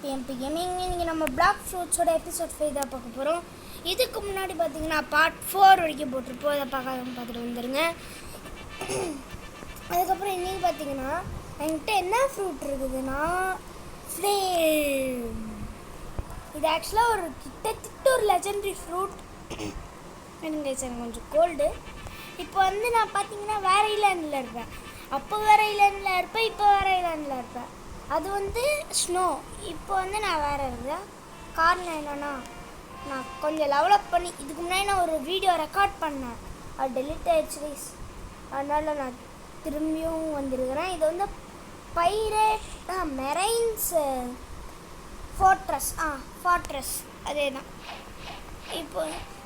PMP Gaming. இன்றைக்கி நம்ம black ஃப்ரூட்ஸோட episode 5 தான் பார்க்க போகிறோம். இதுக்கு முன்னாடி பார்த்தீங்கன்னா பார்ட் 4 வரைக்கும் போட்டிருப்போம். அதை பார்த்துட்டு வந்துடுங்க. அதுக்கப்புறம் இன்றைக்கி பார்த்தீங்கன்னா என்கிட்ட என்ன ஃப்ரூட் இருக்குதுன்னா ஃப்ளேம். இது ஆக்சுவலாக ஒரு கிட்டத்தட்ட ஒரு லெஜெண்டரி ஃப்ரூட். எனக்கு கொஞ்சம் கோல்டு. இப்போ நான் பார்த்தீங்கன்னா வேறு ஐலாண்டில் இருப்பேன். அப்போ வேறு ஐலாண்டில் இருப்பேன், இப்போ வேறு ஐலாண்டில் இருப்பேன். அது ஸ்னோ. இப்போ நான் வேறு இருக்கேன். காரணம் என்னென்னா, நான் கொஞ்சம் டெவலப் பண்ணி இதுக்கு முன்னாடி நான் ஒரு வீடியோ ரெக்கார்ட் பண்ணேன். அது டெலிட் ஆயிடுச்சு கைஸ். அதனால் நான் திரும்பியும் வந்திருக்கிறேன். இது பைரேட் மெரைன்ஸ் ஃபார்ட்ரஸ் அதே தான். இப்போ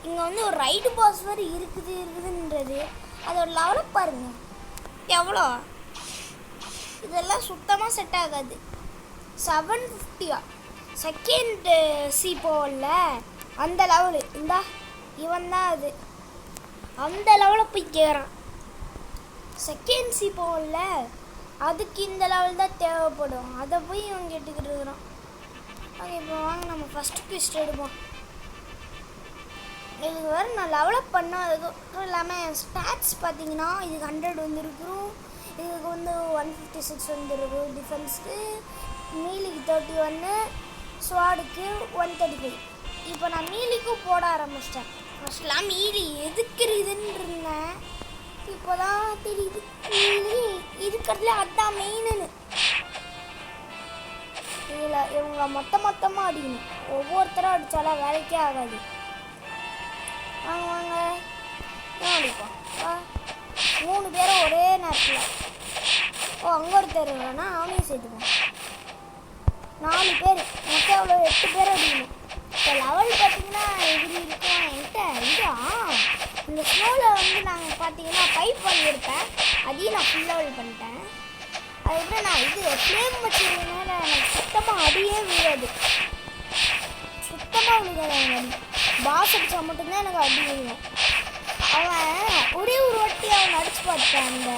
இங்கே ஒரு ரைடு பாஸ் மாதிரி இருக்குதுன்றது அதோட லெவலப் பாருங்கள் எவ்வளோ. இதெல்லாம் சுத்தமாக செட் ஆகாது. 750 செகண்ட் சி போகல அந்த லெவலு. இவன் தான் அது அந்த லெவலில் போய் கேட்குறான். செகண்ட் சி போகல அதுக்கு இந்த லெவல் தான் தேவைப்படும். அதை போய் இவன் கேட்டுக்கிட்டு இருக்கிறான். ஓகே, இப்போ வாங்க நம்ம ஃபஸ்ட்டு குவிஸ்ட் எடுப்போம். இதுக்கு வேறு நான் டெவலப் பண்ணோம். அதுக்கப்புறம் இல்லாமல் ஸ்டாட்ஸ் பார்த்தீங்கன்னா இதுக்கு 100 வந்துருக்குறோம். இதுக்கு 156 வந்துருக்கும். டிஃபென்ஸுக்கு மீலிக்கு 31, ஸ்வாடுக்கு 135. இப்போ நான் மீலிக்கும் போட ஆரம்பிச்சிட்டேன். ஃபஸ்ட்லாம் மீலி எதுக்கு இருக்குதுன்னு இருந்தேன். இப்போ தான் தெரியுது மீலி இருக்கிறதுல அதுதான் மெயின்னு. இதில் இவங்க மொத்தமாக அடிக்கணும். ஒவ்வொருத்தரும் அடித்தாலும் வேலைக்கே ஆகாது. வாங்க வாங்க ஏன் அடிப்போம். 3 பேரும் ஒரே நேரத்தில். அங்கே ஒருத்தர் வேணா அவனையும் சேர்த்துப்போம். 4 பேர் மொத்தம் எவ்வளோ 8 பேர் அடிக்கணும். இப்போ லெவல் பார்த்தீங்கன்னா எப்படி இருக்கும் என்கிட்ட. இந்த ஸ்னோவில் நாங்கள் பார்த்தீங்கன்னா பைப் வாங்கியிருப்பேன். அதையும் நான் ஃபுல் லெவல் பண்ணிட்டேன். அதுக்கப்புறம் நான் ஃப்ளேம் வச்சுருந்தனால எனக்கு சுத்தமாக அடியே விழுது. சுத்தமாக விழுகாது. எனக்கு பாஸ் அடித்தா மட்டும்தான் எனக்கு அடி விழுகும். அவன் ஒரே ஒரு வாட்டி அவன் அடிச்சு பார்த்தேன். அந்த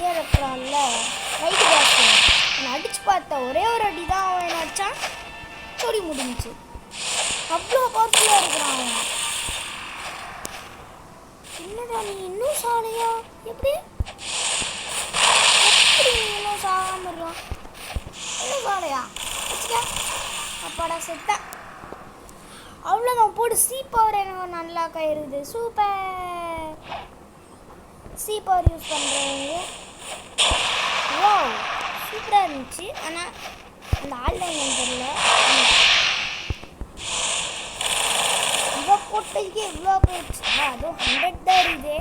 ஏறக்குறான்ல ரைட்டு பாஸ் அவன் அடிச்சு பார்த்தேன். ஒரே ஒரு அடி தான் அவன் அடித்தான். சொடி முடிஞ்சிச்சு. அவ்வளோ பவர்ஃபுல்லாக இருக்கிறான் அவன். என்னடா நீ இன்னும் சாலையா? எப்படி நீ இன்னும் சாகாமல் இருக்கான்? இன்னும் சாலையா வச்சுக்க. அப்பாடா செத்தேன். அவ்வளோதான் போடு. சி பவர் எனக்கு நல்லா கயிறுது. சூப்பர். சி பவர் யூஸ் பண்ணுறவங்க ஓ சூப்பராக இருந்துச்சு. ஆனால் அந்த ஆன்லைன் தெரியல. இவ்வளோ போட்டதுக்கே இவ்வளோ போயிடுச்சு. அதுவும் 100 தான் இருக்குது.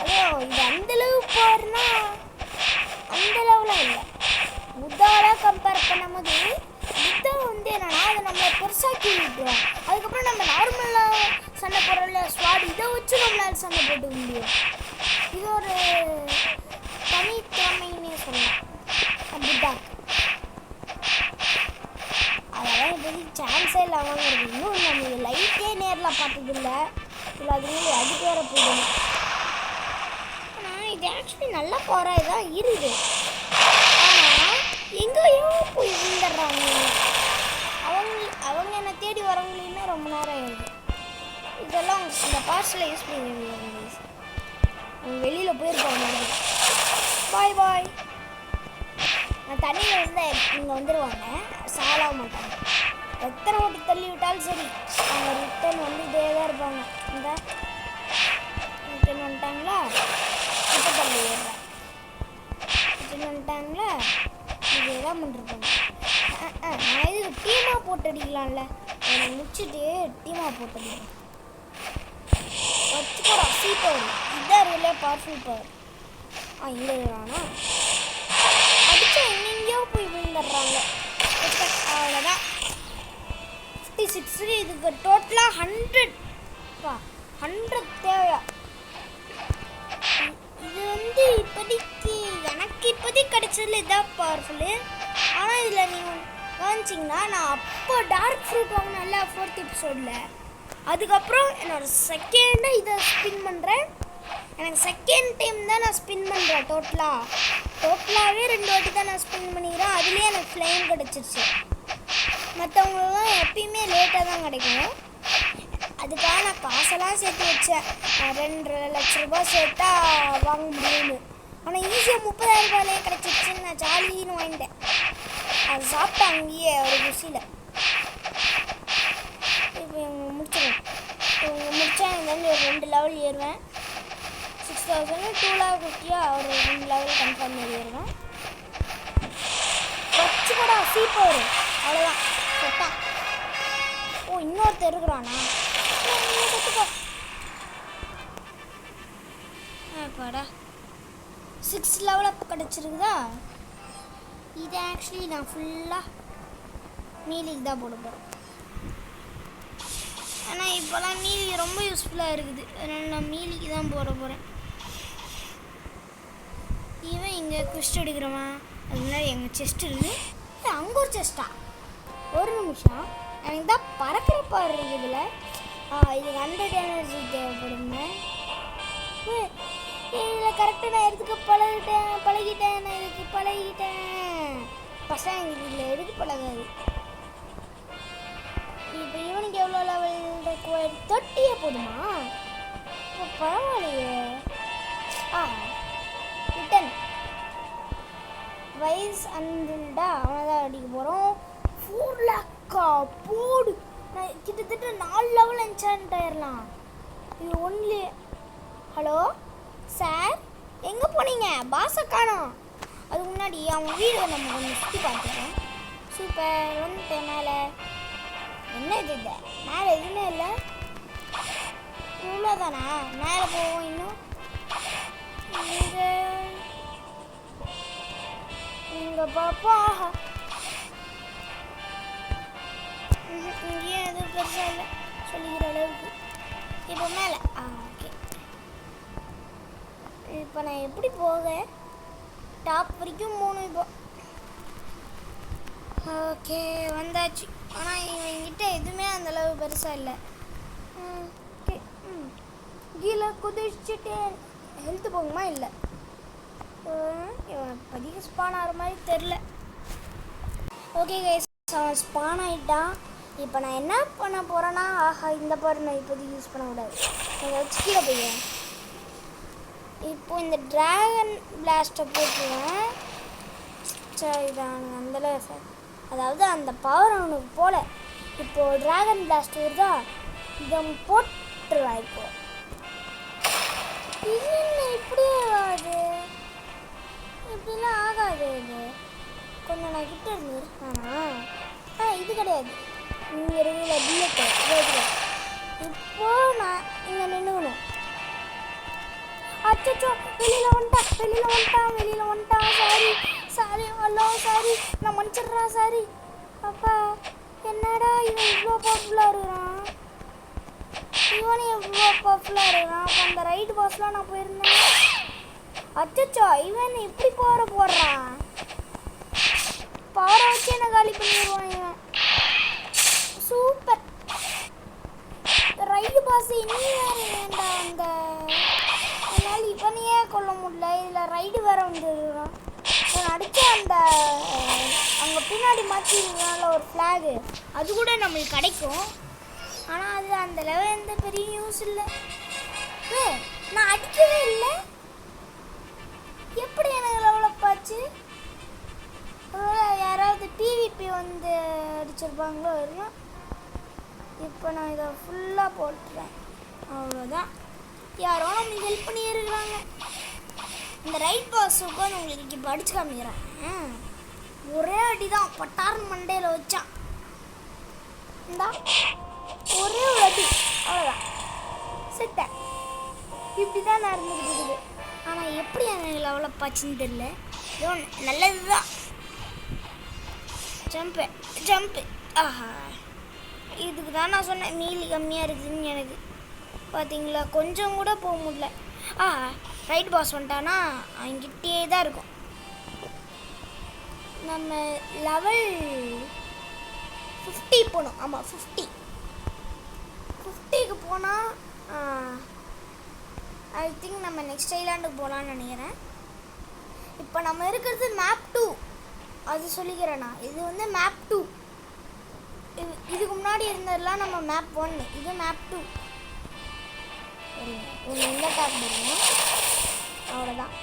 அதுவும் இது அந்தளவு பவர்னா அந்த லெவலாக இல்லை. முதாலாக கம்பேர் பண்ணும்போது இதுதான் என்னன்னா அதை நம்ம பெருசாக்கி விட்டுருவோம். அதுக்கப்புறம் நம்ம நார்மலாக சண்டை போடுறோம்ல ஸ்வாட், இதை வச்சு நம்மளால் சண்டை போட்டுக்க முடியும். இது ஒரு தனித்திறமைன்னே சொல்லலாம். புத்தாக்கு அதெல்லாம் இப்போதைக்கு சான்ஸே இல்லாமல் இருக்குது. இன்னும் நம்ம இது லைட்டே நேரில் பார்த்ததில்ல. இல்லை அதுக்கு அதுக்கு வேற போயிடும். ஆனால் இது ஆக்சுவலி நல்லா போகிற இதான் இருக்குது. ஆனால் எங்கேயோ போய் விழுந்துடுறாங்க. அவங்க என்னை தேடி வரவங்களையுமே ரொம்ப நேரம் ஆயிடுது. இதெல்லாம் இந்த பார்சலை யூஸ் பண்ணிடுவாங்க. அவங்க வெளியில் போயிருப்பாங்க. பாய் பாய். நான் தண்ணியில் இருந்தால் இங்கே வந்துடுவாங்க. சாலாக மாட்டாங்க. எத்தனை ஓட்டி தள்ளி விட்டாலும் சரி அவங்க ரிட்டன் இதே தான் இருப்பாங்க. இந்த ரிட்டன் வந்துட்டாங்களா இப்போ தள்ளி விடுறேன். ரிட்டன் வந்துட்டாங்களா இதே தான் பண்ணிருப்பாங்க. நான் இது டீமாக போட்டு அடிக்கலாம்ல. என்னை முடிச்சுட்டு டீமாக போட்டு அடிக்கிறேன். வச்சுக்கோடா சி பவர். இதுதான் ரிலே பவர்ஃபுல் பவர். இங்கே இருக்கிறானா அடித்தா எங்கெங்கேயோ போய் விழுந்துடுறாங்க. அவ்வளோதான் 56. இதுக்கு டோட்டலாக 100 தேவையா. இது இப்போதைக்கு எனக்கு கிடைச்சதுல இதான் பவர்ஃபுல்லு. ஆனால் இதில் நீங்கள் கவனிச்சிங்கன்னா நான் அப்போ டார்க் ஃப்ரூட் வாங்கினேன்ல 4th எபிசோடில். அதுக்கப்புறம் என்னோடய செகண்டாக இதை ஸ்பின் பண்ணுறேன். எனக்கு செகண்ட் டைம் தான் நான் ஸ்பின் பண்ணுறேன் டோட்டலாக. டோட்டலாகவே 2 வாட்டி தான் நான் ஸ்பின் பண்ணிக்கிறேன். அதுலேயே எனக்கு ஃப்ளைம் கிடச்சிருச்சு. மற்றவங்களும் எப்பயுமே லேட்டாக தான் கிடைக்கும். அதுக்காக நான் காசெல்லாம் சேர்த்து வச்சேன். 2 லட்ச ரூபாய் சேர்த்தா வாங்க முடியும்னு. ஆனால் ஈஸியாக 30,000 ரூபாயிலே கிடச்சிருச்சுன்னு நான் ஜாலின்னு வாங்கிட்டேன். அது சாப்பிட்டேன் அங்கேயே ஒரு குஷியில். இப்போ இவங்க முடிச்சிடுவேன். இவங்க முடித்தா இங்கேருந்து ஒரு 2 லெவல் ஏறுவேன். 6,000 2 50 ஒரு 2 லெவல் கன்ஃபார்ம் ஏறிடுவேன். வச்சு கூட சீப்பு வரும். அவ்வளோதான் செட்டா. ஓ இன்னொருத்தர் இருக்கிறானா? கற்றுக்கோ. பாடா 6 லெவலப் கிடச்சிருக்குதா? இது ஆக்சுவலி நான் ஃபுல்லாக மீலிக்கு தான் போட போகிறேன். ஆனால் இப்போலாம் மீலி ரொம்ப யூஸ்ஃபுல்லாக இருக்குது. அதனால் நான் மீலிக்கு தான் போட போகிறேன். இவன் இங்கே குஸ்ட் எடுக்கிறவன். அது முன்னாடி எங்கள் செஸ்ட் இருக்குது. அங்கே ஒரு செஸ்ட்டா? ஒரு நிமிஷம், எனக்கு தான் பறக்கிற பாரு இருக்குதுல. இது 100 எனர்ஜி தேவைப்படுங்க. இதில் கரெக்டாக நான் எடுத்துக்க பழகிட்டேன். நான் இதுக்கு பழகிட்டேன். பசங்க இதில் எடுத்து பழகாது. இப்போ இவனுக்கு எவ்வளோ லெவல் 30 போதுமா? இப்போ பரவாயில்லையே. ரிட்டன் வைஸ் அண்டுடா அவனை தான் அடிக்க போகிறோம். 4 லேக்கா போடு. நான் கிட்டத்தட்ட 4 லெவல் என்சாண்ட் ஆயிடலாம். இது ஒன்லி. ஹலோ சார், எங்கே போனீங்க? பாஸை காணோம். அதுக்கு முன்னாடி அவன் வீடு நம்ம கொஞ்சம் சுற்றி பார்த்துட்டோம். சூப்பர், வந்துட்டேன் மேலே. என்ன இது? மேலே எதுவுமே இல்லை. இவ்வளோதானா? மேலே போவோம். இன்னும் இங்கே பாப்பா. இங்கேயும் எதுவும் பெருசாக இல்லை சொல்லிக்கிற அளவுக்கு. இப்போ மேலே ஓகே. இப்போ நான் எப்படி போக? டாப் வரைக்கும் 3 இப்போ. ஓகே வந்தாச்சு. ஆனால் இவங்கிட்ட எதுவுமே அந்தளவு பெருசாக இல்லை. ஓகே கீழே குதிச்சுட்டேன். ஹெல்த்து போகுமா? இல்லை. இவன் பதிக ஸ்பான் ஆகிற மாதிரி தெரில. ஓகே கைஸ், அவன் ஸ்பான் ஆகிட்டான். இப்போ நான் என்ன பண்ண போகிறேன்னா, இந்த பாரு நான் இப்போதைக்கு யூஸ் பண்ணக்கூடாது. நான் வச்சு கீழே போய்வேன். இப்போ இந்த ட்ராகன் பிளாஸ்ட்டை போட்டுருவேன். சரி தான் அந்தளவு, அதாவது அந்த பவர் அவனுக்கு போல. இப்போது ட்ராகன் பிளாஸ்ட் வருதா, இதை போட்டுருவேன். இப்போ இது என்ன இப்படியே ஆகாது? இப்படிலாம் ஆகாது. இது கொஞ்சம் நான் கிட்ட இருந்து இது கிடையாது. இங்கே இருக்கிற பில்லெட்டு இப்போ நான் இங்கே நின்றுக்கணும். அச்சோ வெளியில் வந்துட்டான். சாரி ஹலோ சாரி, நான் மன்னிச்சிட்றேன். சாரி அப்பா. என்னடா இவன் இவ்வளோ பவர்ஃபுல்லாக இருக்கிறான்? அப்போ அந்த ரைட் பாஸ்லாம் நான் போயிருந்தேன். அச்சோ இவன் இப்படி போடுறான். பவரை வச்சு என்ன காலி பண்ணிடுவான் இவன். Super ride boss. நீ வேறு வேண்டாம். என்னால் இவனையே கொல்ல முடியல. இதில் ரைடு வேற வந்துடுறான். நான் அடித்த அந்த அங்கே பின்னாடி மாற்றிருக்கனால ஒரு ஃப்ளாகு, அது கூட நம்மளுக்கு கிடைக்கும். ஆனால் அது அந்த லெவல் எந்த பெரிய யூஸ் இல்லை. நான் அடிக்கவே இல்லை. எப்படி எனக்கு லெவலப் ஆச்சு? யாராவது பிவிபி வந்து அடிச்சிருப்பாங்களோ இல்லை. இப்போ நான் இதை ஃபுல்லாக போட்டுறேன். அவ்வளோதான். யாரோ நம்மளுக்கு ஹெல்ப் பண்ணி இருக்கிறாங்க. இந்த ரைட் பாஸ் உட்காந்து உங்களுக்கு இப்போ அடிச்சு காமிக்கிறேன். ஒரே அடி தான் பட்டார்னு மண்டையில் வச்சான். இந்தா ஒரே ஒரு அடி, அவ்வளோதான் செட்டேன். இப்படி தான் நடந்துக்கிட்டு இருக்குது. ஆனால் எப்படி எனக்கு லெவலப் ஆச்சுன்னு தெரியல. ஏதோ நல்லது தான். ஜம்ப்பு இதுக்கு தான் நான் சொன்னேன் மீலி கம்மியாக இருக்குதுன்னு. எனக்கு பார்த்தீங்களா கொஞ்சம் கூட போக முடியல. ரைட் பாஸ் வந்துட்டானா அவங்கிட்டே தான் இருக்கும். நம்ம லெவல் 50 போகணும். ஆமாம் 50க்கு போனால் ஐ திங்க் நம்ம நெக்ஸ்ட் ஐலாண்டுக்கு போகலான்னு நினைக்கிறேன். இப்போ நம்ம இருக்கிறது மேப் 2. அது சொல்லிக்கிறேண்ணா, இது வந்து மேப் 2. இதுக்கு முன்னாடி இருந்ததெல்லாம் நம்ம மேப் 1, இது மேப் 2. இந்த டேப் போடுவோம், அவ்வளோதான்.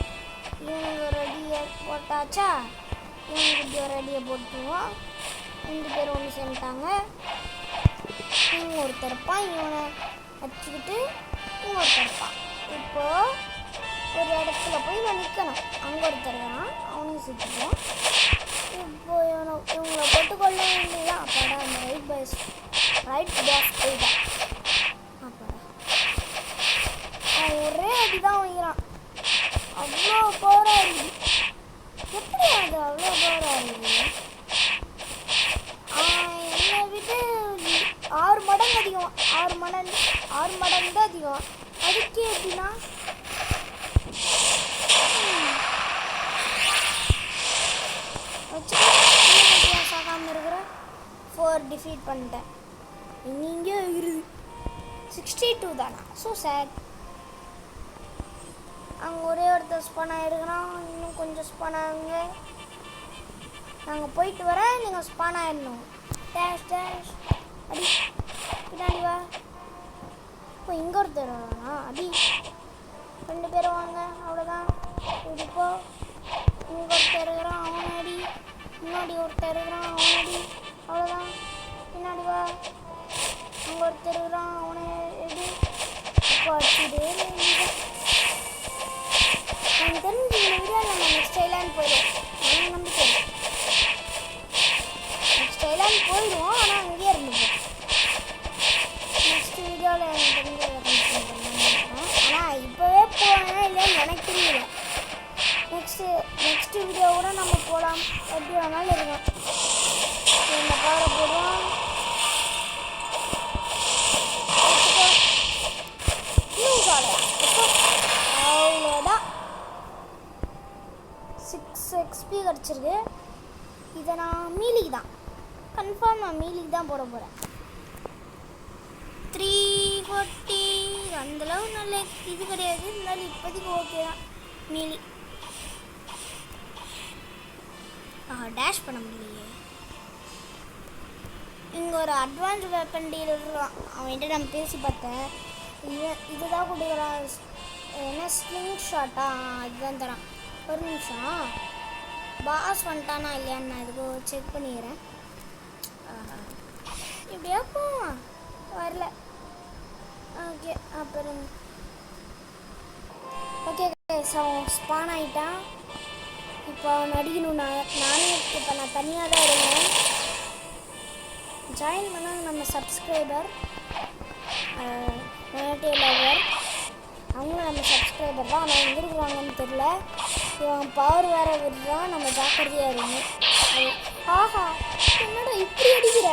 இவனுக்கு ஒரு அடியை போட்டாச்சா, இவனுக்கு இப்படி ஒரு அடியை போட்டுருவோம். 2 பேர் ஒன்று சேர்ந்துட்டாங்க. இவங்க ஒருத்தர் இருப்பான், இவனை வச்சுக்கிட்டு இவங்க ஒருத்தர் இருப்பான். இப்போது ஒரு இடத்துல போய் நான் நிற்கணும். அங்கே ஒருத்தர் தான், அவனையும் சுற்றிப்போம். இப்போ இவங்களை போட்டு கொள்ள வேண்டியதான். அப்பாடா, அந்த ரைட் பாஸ் போயிட்டான். அப்பாடா, அவன் ஒரே அடி தான் வைக்கிறான். அவ்வளோ பவராக இருக்குது. எப்படி அது அவ்வளோ பவராக இருக்குது? என்னை விட்டு 6 மடங்கு அதிகம். 6 மடங்கு தான் அதிகம். அதுக்கே எப்படின்னா வச்சுக்காம இருக்கிற 4 டிஃபீட் பண்ணிட்டேன். இங்கே இருக்குது 62 தானா? So sad. அங்கே ஒரே ஒருத்தர் ஸ்பான் ஆகிருக்கிறான், இன்னும் கொஞ்சம் ஸ்பான் ஆகுங்க. நாங்கள் போயிட்டு வரேன், நீங்கள் ஸ்பான் ஆகிடணும். டேஷ் டேஷ் அடி, பின்னாடி வா. இப்போ இங்கே ஒருத்தர் வரானா? அடி, 2 பேரும் வாங்க, அவ்வளோதான். இப்போ இங்கே ஒருத்தர் இருக்கிறான், அவன் அடி. முன்னாடி ஒருத்தர் இருக்கிறான், அவன் அடி, அவ்வளோதான். பின்னாடி வா. அங்கே ஒருத்தர் இருக்கிறான், அவனை எடு. இப்போ அடிச்சுடு. எனக்கு தெரிஞ்சு இந்த வீடியோவில் நம்ம நெக்ஸ்ட் ஐலாண்ட் போயிடுவோம். நான் நம்பிக்கை நெக்ஸ்ட் ஐலாண்ட் போயிடுவோம், ஆனால் அங்கேயே இருந்துப்போம். நெக்ஸ்ட் வீடியோவில் எனக்கு தெரிஞ்ச கண்டிப்பாக பண்ணலாம். ஆனால் இப்போவே போவேன் இல்லைன்னு எனக்கு தெரியல. நெக்ஸ்ட் வீடியோ கூட நம்ம போகலாம், எப்படி வேணாலும் இருக்கும். இந்த பவரை போடுவோம். அவ்வளோதான், 6 XP கிடச்சிருக்கு. இதை நான் மீலிக்கு தான் கன்ஃபார்ம், நான் மீலிக்கு தான் போட போகிறேன். 340 அந்தளவு நல்ல இது கிடையாது, இருந்தாலும் இப்போதைக்கு ஓகே தான். மீலி டேஷ் பண்ண முடியலையே. இங்கே ஒரு அட்வான்ஸ் வெப்பன் டீலர் இருக்கான், அவன்கிட்ட நான் பேசி பார்த்தேன். இதுதான் கொடுக்குறான். என்ன ஸ்லிங் ஷாட்டா? அதுதான் தரான். ஒரு நிமிஷம், பாஸ் வந்துட்டானா இல்லையான்னு நான் இதுக்கு செக் பண்ணிக்கிறேன். இப்படியா போவான், வரல. ஓகே, அப்புறம் ஓகே அவன் ஸ்பான் ஆகிட்டான். இப்போ அவன் அடிக்கணும். நானே இப்போ நான் தனியாக தான் இருக்கேன். ஜாயின் பண்ணாங்க நம்ம சப்ஸ்கிரைபர் லவர், அவங்களும் நம்ம சப்ஸ்கிரைபர் தான். ஆனால் எங்கே இருக்கிறாங்கன்னு தெரில. இவன் பவர் வேறு விடுறான், நம்ம ஜாக்கிரதையாக இருக்கணும். ஆஹா, என்னடா இப்படி அடிக்கிற?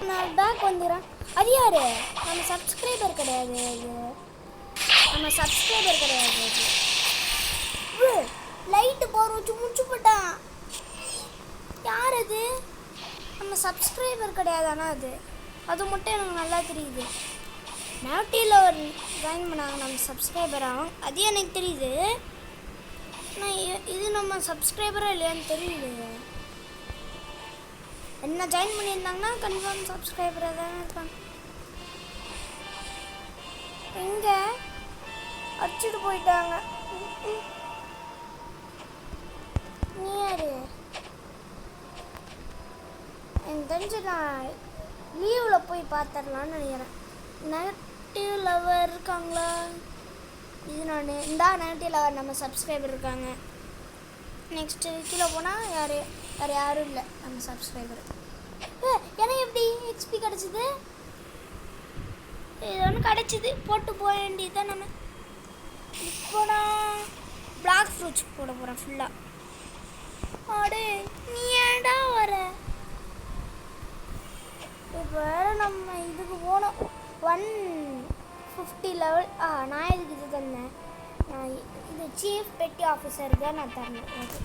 நான் பேக் வந்துடுறேன். அது யார்? நம்ம சப்ஸ்கிரைபர் கிடையாது. அது நம்ம சப்ஸ்கிரைபர் கிடையாது. அது லைட்டு போகிற வச்சு முடிச்சு போட்டான். யார் அது? நம்ம சப்ஸ்கிரைபர் கிடையாது. ஆனால் அது மட்டும் எனக்கு நல்லா தெரியுது. நாட்டியில் ஒரு ஜாயின் பண்ணாங்க நம்ம சப்ஸ்கிரைபர் ஆகும், அது எனக்கு தெரியுது. ஆனால் இது நம்ம சப்ஸ்கிரைபராக இல்லையான்னு தெரியுது. என்ன ஜாயின் பண்ணியிருந்தாங்கன்னா கன்ஃபார்ம் சப்ஸ்கிரைபராக தானே இருப்பாங்க. எங்கே அடிச்சுட்டு போயிட்டாங்க. நீ யாரு? எனக்கு தெரிஞ்சு நான் லீவில் போய் பார்த்துடலான்னு நினைக்கிறேன். நெகட்டிவ் லவர் இருக்காங்களா? இது நான் நெகட்டிவ் லவர் நம்ம சப்ஸ்கிரைபர் இருக்காங்க. நெக்ஸ்ட்டு கீழே போனால் வேறு யாரும் இல்லை நம்ம சப்ஸ்கிரைபர். எனக்கு எப்படி எக்ஸ்பி கிடச்சிது? இது ஒன்று கிடச்சிது, போட்டு போக வேண்டியது தான். நம்ம இப்போ நான் பிளாக் ஃப்ரூட்ஸ் போட போகிறேன் ஃபுல்லாக. ஆடு, நீ ஏன்டா வர? இப்போ வேறு நம்ம இதுக்கு போனோம் 150 லெவல். நான் இதுக்கு இது தந்தேன். நான் இது சீஃப் பெட்டி ஆஃபீஸர் தான் நான் தரேன். ஓகே,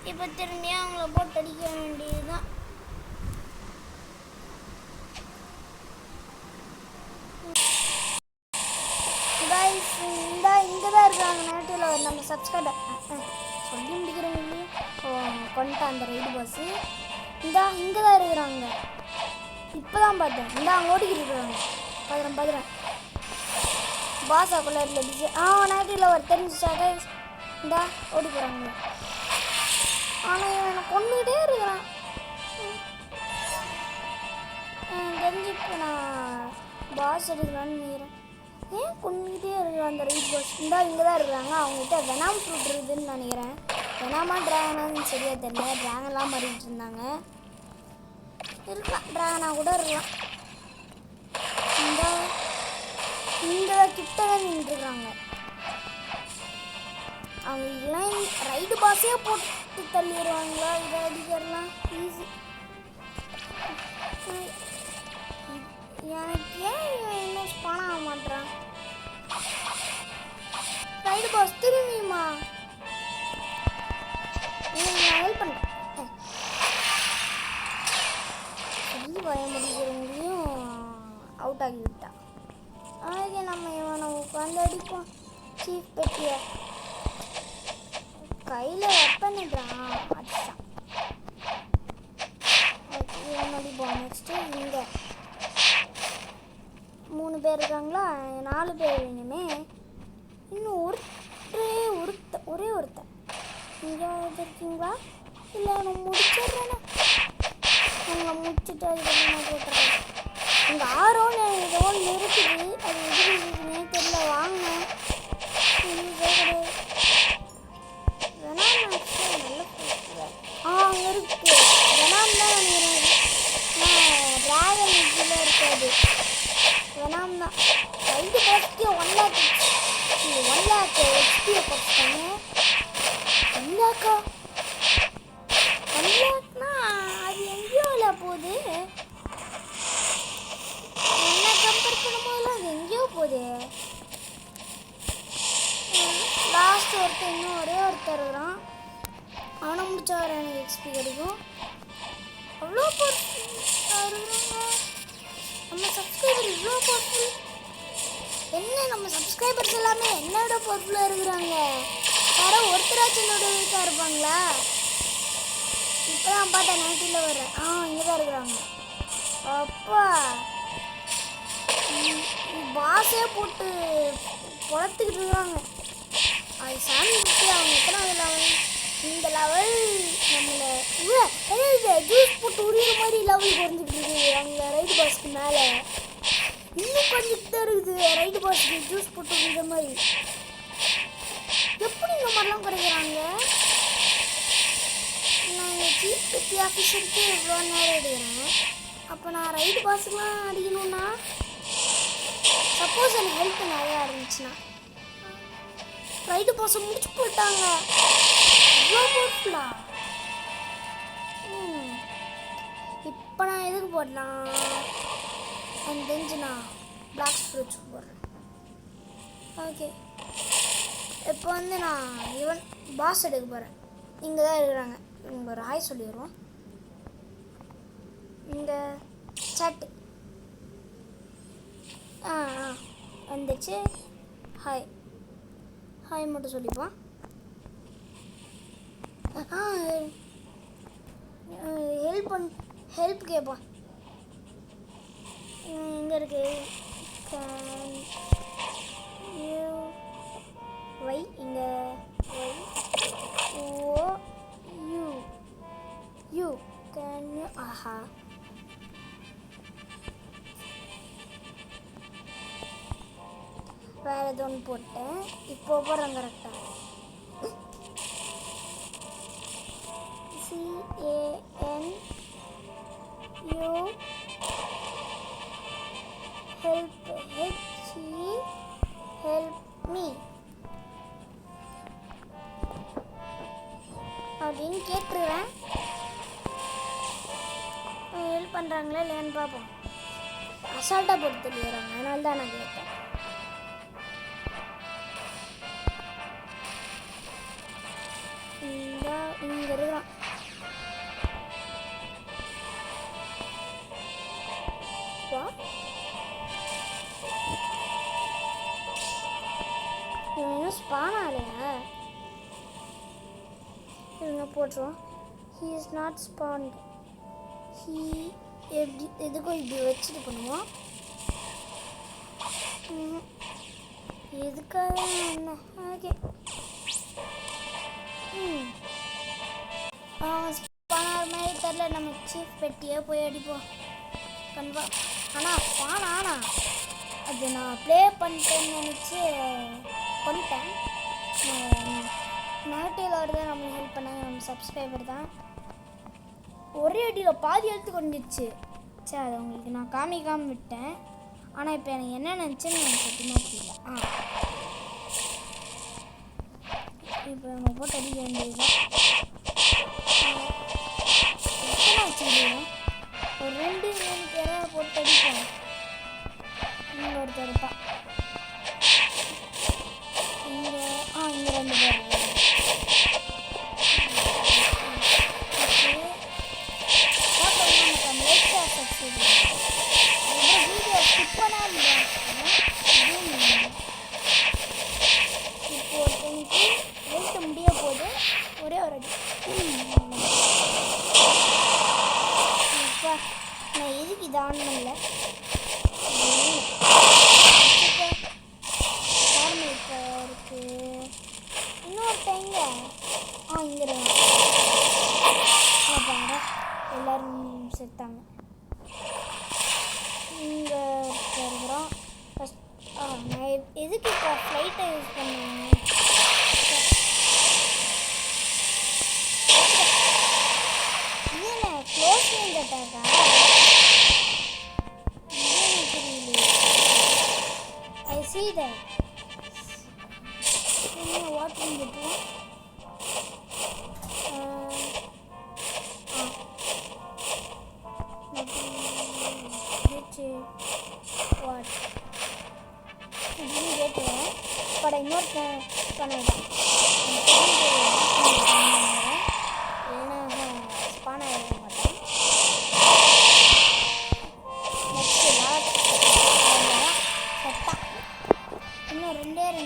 இப்போ திரும்பியா அவங்கள போட்டு அடிக்க வேண்டியது தான். இங்கே தான் இருக்காங்க நேட்டில் நம்ம சப்ஸ்கிரைபர் சொல்லி முடிக்கிறவங்க கொண்டுட்டான் அந்த ரைடு பாஸு. இங்கே தான் இருக்கிறாங்க. இப்போ தான் பார்த்தேன். அங்கே ஓடிக்கிட்டு இருக்கிறாங்க. பார்க்குறேன் பாஸாக்குள்ளே இருந்துச்சு. நேரத்தில் ஒரு தெரிஞ்சிச்சாக ஓடி போகிறாங்க. ஆனால் இவனை கொண்டுகிட்டே இருக்கிறான். தெரிஞ்சு இப்போ நான் பாஸ் எடுக்கலான்னு நினைக்கிறேன். ஏன் கொண்டுகிட்டே இருக்கிறான் அந்த ரைட் பாஸ்? இங்கே தான் இருக்கிறாங்க. அவங்ககிட்ட வெனாம் ஃப்ரூட் இருக்குதுன்னு நினைக்கிறேன். வெனாமா ட்ராகனான்னு சரியாக தெரியல. ட்ராகன்லாம் மாறிக்கிட்டு இருந்தாங்க. இருக்கலாம், ட்ராகனாக கூட இருக்கலாம். இந்த கிட்ட தான் நின்றுருக்காங்க. அவங்களுக்குலாம் ரைடு பாஸே போட்டு தள்ளிடுவாங்களா? இதை அடிக்கிறலாம் ஈஸி. எனக்கு ஏன் என்ன ஸ்பான் ஆக மாட்டான்? ரைடு பாஸ் திரும்பியுமா? நான் ஹெல்ப் பண்ணுறேன். பய முடிக்கிறவங்களையும் அவுட் ஆகி விட்டா. அதுக்கு நம்ம இவனை உட்காந்து அடிப்போம். சீஃப் பெட்டிய கையில் வெப்பன்னுறான். அடிச்சான். இவன் அடிப்போம். நெக்ஸ்ட்டு இங்கே 3 பேர் இருக்காங்களா? 4 பேர் வேணுமே. இன்னும் ஒரே ஒருத்தன் இங்கே இருக்கீங்களா? இல்லை நான் முடிச்சிடுறேன்னா உங்களை முடிச்சுட்டு அதுக்கப்புறம் நான் போட்டுறேன். இங்கே 6 ரோல் இருக்குது. அது எது இருக்குதுன்னே தெரியல. வாங்க கிடையாது. வெனாம் நல்ல அங்கே இருக்கு. வெனாம் தான் நினைக்கிறேன். ட்ராகன் இதில் இருக்காது. வெனாம் தான். 5 பாஸ்க்கு 1 லேக் ஹெச்பியை பார்த்துட்டாங்க. 1 லேக்கா? 1 லேக்னா அது எங்கேயோ இல்லை போகுது. என்ன கம்பேர் பண்ணும்போதெல்லாம் அது எங்கேயோ போகுது. லாஸ்ட் ஒருத்தர் இன்னும் ஒரே ஒருத்தர் இருக்கிறான். அவனை முடிச்சா வர எனக்கு எக்ஸ்பி கிடைக்கும். அவ்வளோ இருக்கிறாங்க. நம்ம சப்ஸ்கிரைபர் இவ்வளோ பவர்ஃபுல். என்ன நம்ம சப்ஸ்கிரைபர்ஸ் எல்லாமே என்னோட பவர்ஃபுல்லாக இருக்கிறாங்க. யாரோ ஒருத்தராச்சும் நோட்டிஃபிக்காக இருப்பாங்களா? இப்போ தான் பார்த்தா 90ல் வர்றேன். இங்கே தான் இருக்கிறாங்க. அப்பா பாஸே போட்டு குளத்துக்கிட்டு இருக்காங்க. அது சாமிக்கு அவங்க எத்தனாவது லெவல்? இந்த லெவல் நம்மளை ஜூஸ் போட்டு உரியிற மாதிரி லெவல் குறைஞ்சிக்கிட்டு இருக்குது. அங்கே ரைடு பாஸ்க்கு மேலே இன்னும் குறைஞ்சிக்கிட்டு தான் இருக்குது. ரைடு பாஸ்க்கு ஜூஸ் போட்டு உரிகிற மாதிரி. எப்படி இந்த மாதிரிலாம் குறைக்கிறாங்க? நான் எங்கள் சீஃப் பெட்டி ஆஃபீஸருக்கு இவ்வளோ நேரம் எடுக்கிறேன். அப்போ நான் ரைடு பாஸுக்கெலாம் அடிக்கணும்னா சப்போஸ் எனக்கு ஹெல்ப் நிறையா இருந்துச்சுன்னா ரைடு பாஸை முடிச்சு போட்டாங்க. இவ்வளோ போட்டா இப்போ நான் எதுக்கு போடலாம்? எனக்கு தெரிஞ்சு நான் பிளாக் ஸ்ப்ரூட்ஸ் போடுறேன். ஓகே, இப்போ வந்து நான் ஈவன் பாஸ் எடுக்க போகிறேன். இங்கே தான் இருக்கிறாங்க. இவங்க ஒரு ஹாய் சொல்லிடுவோம். இந்த சாட்டு வந்துச்சு. ஹாய் மட்டும் சொல்லிப்போம். ஹெல்ப் கேட்போம். எங்கே இருக்கு? கேன் யூ வை இங்கே ஓ யூ கேன் யூ வேறு எது ஒன்று போட்டேன். இப்போ போடுறேன் கரெக்டாக. CANU help me அப்படின்னு கேட்டுருவேன். ஹெல்ப் பண்ணுறாங்களா இல்லையான்னு பார்ப்போம். அசால்ட்டாக போட்டு தெரியுறாங்க. அதனால தான் நான் கேட்டேன். இங்கே இருக்கான். இன்னும் ஸ்பான் ஆகலையா? போட்டுருவோம். He is not spawned. He எப்படி எதுக்கும் இப்படி வச்சுட்டு பண்ணுவோம். எதுக்காக என்ன ஓகே. ஸ்பானர் மாதிரி தெரில. நம்ம சீஃப் பெட்டியே போய் அடிப்போம் கன்ஃபார்ம். ஆனால் ஸ்பான் ஆனா அது நான் ப்ளே பண்ணிட்டேன்னு நினச்சி பண்ணிட்டேன். நெகட்டிவ் லவர் தான் நம்மளுக்கு ஹெல்ப் பண்ணாங்க. நம்ம சப்ஸ்கிரைபர் தான். ஒரே அடியில் பாதி எழுத்து கொண்டுச்சு. சரி அதை உங்களுக்கு நான் காமிக்காமல் விட்டேன். ஆனால் இப்போ எனக்கு என்ன நினச்சேன்னு எனக்கு சத்தியமாக தெரியல. இப்போ நம்ம போட்டு அடிக்க வேண்டியது எத்தனை வச்சுருக்கோம். ஒரு 2-3 பேரை போட்டு அடிப்போம். இங்கே ஒருத்தர் இருப்பான். இங்கே இங்கே 2 பேர். வீடியோ ஸ்கிப் பண்ணாமல் இப்போ ஒருத்தனுக்கு வெயிட் முடிய போது ஒரே ஒரு அடி. இப்போ நான் எதுக்கு இது ஆன் பண்ணல. இருக்கு இன்னொருத்தங்க இங்கே இருக்காங்க. எல்லோரும் செத்தாங்க. இங்கே இருக்கிறோம். ஃபஸ்ட் நான் எதுக்கு இப்போ ஃப்ளைட்டை யூஸ் பண்ணுவேன். இது என்ன க்ளோஸ் ரேஞ்ச் அட்டாக்கா? புரியல. ஐ see that. What will you do? What? I didn't get it, but I know Canada. இன்னும் 2 பேர்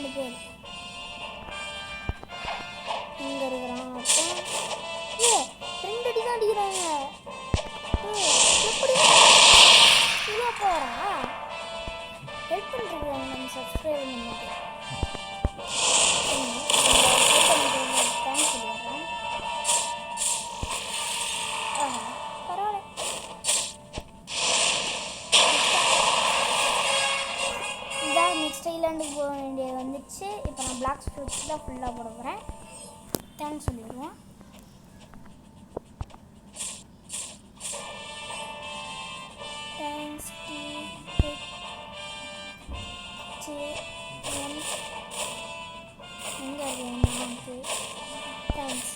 இங்கே இருக்கிறான். அப்புறம் 2 அடி தான் அடிக்கிறாங்க. எப்படி இவ்வளோ போகிறா ஹெல்ப் பண்ணிருக்காங்க. நம்ம சப்ஸ்கிரைப் பண்ணிட்டு தேங்க்ஸ் சொல்லிடுறேன். பரவாயில்ல. இதான் நெக்ஸ்ட் ஐலாண்டுக்கு போக வேண்டியது வந்துச்சு. இப்போ நான் பிளாக் ஃப்ரூட்ஸ் தான் ஃபுல்லாக போட போகிறேன். தேங்க்ஸ் சொல்லிடுவோம். தேங்க்ஸ் எங்கே இருக்கு தேங்க்ஸ்.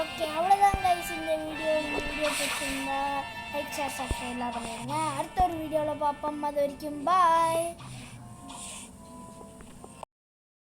ஓகே அவ்வளோதான் கைஸ். இந்த வீடியோ பிடிச்சிருந்தா லைக் ஷேர் சப்ஸ்கிரைப்லாம் பண்ணிடுங்க. அடுத்த ஒரு வீடியோவில் பார்ப்போம். அது வரைக்கும் பாய்.